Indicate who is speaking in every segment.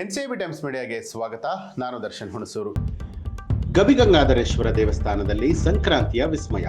Speaker 1: NCIB times ಮೀಡಿಯಾಗೆ ಸ್ವಾಗತ. ನಾನು ದರ್ಶನ್ ಹುಣಸೂರು. ಗವಿಗಂಗಾಧರೇಶ್ವರ ದೇವಸ್ಥಾನದಲ್ಲಿ ಸಂಕ್ರಾಂತಿಯ ವಿಸ್ಮಯ.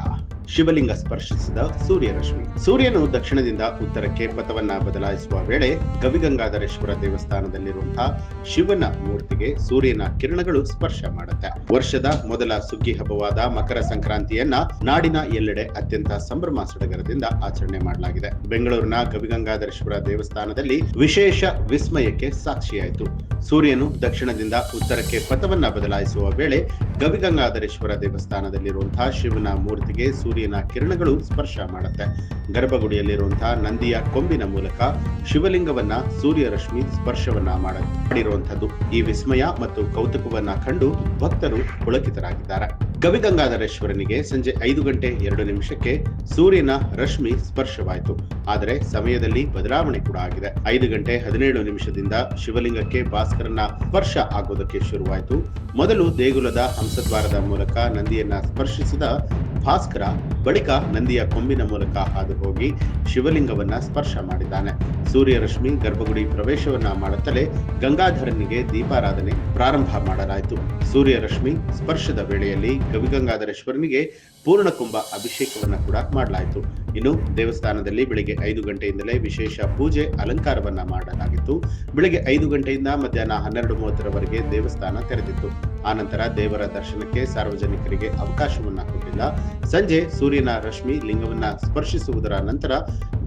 Speaker 1: ಶಿವಲಿಂಗ ಸ್ಪರ್ಶಿಸಿದ ಸೂರ್ಯರಶ್ಮಿ. ಸೂರ್ಯನು ದಕ್ಷಿಣದಿಂದ ಉತ್ತರಕ್ಕೆ ಪಥವನ್ನ ಬದಲಾಯಿಸುವ ವೇಳೆ ಗವಿಗಂಗಾಧರೇಶ್ವರ ದೇವಸ್ಥಾನದಲ್ಲಿರುವಂತಹ ಶಿವನ ಮೂರ್ತಿಗೆ ಸೂರ್ಯನ ಕಿರಣಗಳು ಸ್ಪರ್ಶ ಮಾಡುತ್ತೆ. ವರ್ಷದ ಮೊದಲ ಸುಗ್ಗಿ ಹಬ್ಬವಾದ ಮಕರ ಸಂಕ್ರಾಂತಿಯನ್ನ ನಾಡಿನ ಎಲ್ಲೆಡೆ ಅತ್ಯಂತ ಸಂಭ್ರಮ ಸಡಗರದಿಂದ ಆಚರಣೆ ಮಾಡಲಾಗಿದೆ. ಬೆಂಗಳೂರಿನ ಗವಿಗಂಗಾಧರೇಶ್ವರ ದೇವಸ್ಥಾನದಲ್ಲಿ ವಿಶೇಷ ವಿಸ್ಮಯಕ್ಕೆ ಸಾಕ್ಷಿಯಾಯಿತು. ಸೂರ್ಯನು ದಕ್ಷಿಣದಿಂದ ಉತ್ತರಕ್ಕೆ ಪಥವನ್ನ ಬದಲಾಯಿಸುವ ವೇಳೆ ಗವಿಗಂಗಾಧರೇಶ್ವರ ದೇವಸ್ಥಾನದಲ್ಲಿರುವಂತಹ ಶಿವನ ಮೂರ್ತಿಗೆ ಸೂರ್ಯನ ಕಿರಣಗಳು ಸ್ಪರ್ಶ ಮಾಡುತ್ತೆ. ಗರ್ಭಗುಡಿಯಲ್ಲಿರುವಂತಹ ನಂದಿಯ ಕೊಂಬಿನ ಮೂಲಕ ಶಿವಲಿಂಗವನ್ನ ಸೂರ್ಯರಶ್ಮಿ ಸ್ಪರ್ಶವನ್ನ ಮಾಡಿರುವಂತದ್ದು. ಈ ವಿಸ್ಮಯ ಮತ್ತು ಕೌತುಕವನ್ನ ಕಂಡು ಭಕ್ತರು ಪುಳಕಿತರಾಗಿದ್ದಾರೆ. ಗವಿಗಂಗಾಧರೇಶ್ವರನಿಗೆ ಸಂಜೆ 5:02 ಸೂರ್ಯನ ರಶ್ಮಿ ಸ್ಪರ್ಶವಾಯಿತು. ಆದರೆ ಸಮಯದಲ್ಲಿ ಬದಲಾವಣೆ ಕೂಡ ಆಗಿದೆ. 5:17 ಶಿವಲಿಂಗಕ್ಕೆ ಭಾಸ್ಕರನ ಸ್ಪರ್ಶ ಆಗೋದಕ್ಕೆ ಶುರುವಾಯಿತು. ಮೊದಲು ದೇಗುಲದ ಹಂಸದ್ವಾರದ ಮೂಲಕ ನಂದಿಯನ್ನ ಸ್ಪರ್ಶಿಸಿದ ಭಾಸ್ಕರ ಬಳಿಕ ನಂದಿಯ ಕೊಂಬಿನ ಮೂಲಕ ಹಾದು ಹೋಗಿ ಶಿವಲಿಂಗವನ್ನ ಸ್ಪರ್ಶ ಮಾಡಿದ್ದಾನೆ. ಸೂರ್ಯರಶ್ಮಿ ಗರ್ಭಗುಡಿ ಪ್ರವೇಶವನ್ನ ಮಾಡುತ್ತಲೇ ಗಂಗಾಧರನಿಗೆ ದೀಪಾರಾಧನೆ ಪ್ರಾರಂಭ ಮಾಡಲಾಯಿತು. ಸೂರ್ಯರಶ್ಮಿ ಸ್ಪರ್ಶದ ವೇಳೆಯಲ್ಲಿ ಗವಿಗಂಗಾಧರೇಶ್ವರನಿಗೆ ಪೂರ್ಣಕುಂಭ ಅಭಿಷೇಕವನ್ನ ಕೂಡ ಮಾಡಲಾಯಿತು. ಇನ್ನು ದೇವಸ್ಥಾನದಲ್ಲಿ ಬೆಳಿಗ್ಗೆ 5 ಗಂಟೆಯಿಂದಲೇ ವಿಶೇಷ ಪೂಜೆ ಅಲಂಕಾರವನ್ನ ಮಾಡಲಾಗಿತ್ತು. ಬೆಳಿಗ್ಗೆ 5 ಗಂಟೆಯಿಂದ ಮಧ್ಯಾಹ್ನ 12:30 ದೇವಸ್ಥಾನ ತೆರೆದಿತ್ತು. ಆನಂತರ ದೇವರ ದರ್ಶನಕ್ಕೆ ಸಾರ್ವಜನಿಕರಿಗೆ ಅವಕಾಶವನ್ನ ಕೊಟ್ಟಿಲ್ಲ. ಸಂಜೆ ಸೂರ್ಯನ ರಶ್ಮಿ ಲಿಂಗವನ್ನ ಸ್ಪರ್ಶಿಸುವುದರ ನಂತರ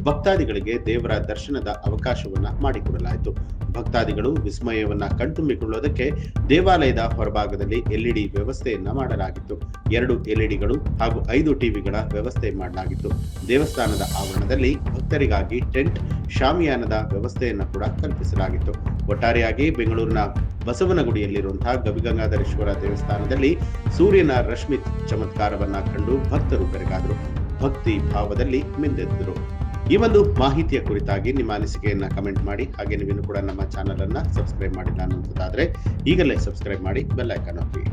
Speaker 1: ಭಕ್ತಾದಿಗಳಿಗೆ ದೇವರ ದರ್ಶನದ ಅವಕಾಶವನ್ನ ಮಾಡಿಕೊಡಲಾಯಿತು. ಭಕ್ತಾದಿಗಳು ವಿಸ್ಮಯವನ್ನ ಕಣ್ತುಂಬಿಕೊಳ್ಳುವುದಕ್ಕೆ ದೇವಾಲಯದ ಹೊರಭಾಗದಲ್ಲಿ LED ವ್ಯವಸ್ಥೆಯನ್ನ ಮಾಡಲಾಗಿತ್ತು. 2 LEDಗಳು ಹಾಗೂ 5 ಟಿವಿಗಳ ವ್ಯವಸ್ಥೆ ಮಾಡಲಾಗಿತ್ತು. ದೇವಸ್ಥಾನದ ಆವರಣದಲ್ಲಿ ಭಕ್ತರಿಗಾಗಿ ಟೆಂಟ್, ಶಾಮಿಯಾನದ ವ್ಯವಸ್ಥೆಯನ್ನ ಕೂಡ ಕಲ್ಪಿಸಲಾಗಿತ್ತು. ಒಟ್ಟಾರೆಯಾಗಿ ಬೆಂಗಳೂರಿನ ಬಸವನಗುಡಿಯಲ್ಲಿರುವಂತಹ ಗವಿಗಂಗಾಧರೇಶ್ವರ ದೇವಸ್ಥಾನದಲ್ಲಿ ಸೂರ್ಯನ ರಶ್ಮಿ ಚಮತ್ಕಾರವನ್ನ ಕಂಡು ಭಕ್ತರು ಬೆರಗಾದರು. ಭಕ್ತಿ ಭಾವದಲ್ಲಿ ಮಿಂದೆದ್ದರು. ಈ ಒಂದು ಮಾಹಿತಿಯ ಕುರಿತಾಗಿ ನಿಮ್ಮ ಅನಿಸಿಕೆಯನ್ನ ಕಮೆಂಟ್ ಮಾಡಿ. ಹಾಗೆ ನೀವೇನು ಕೂಡ ನಮ್ಮ ಚಾನೆಲ್ ಅನ್ನ ಸಬ್ಸ್ಕ್ರೈಬ್ ಮಾಡಿಲ್ಲ ಅನ್ನುವಂಥದ್ದಾದ್ರೆ ಈಗಲೇ ಸಬ್ಸ್ಕ್ರೈಬ್ ಮಾಡಿ, ಬೆಲ್ ಐಕಾನ್ ಒತ್ತಿ.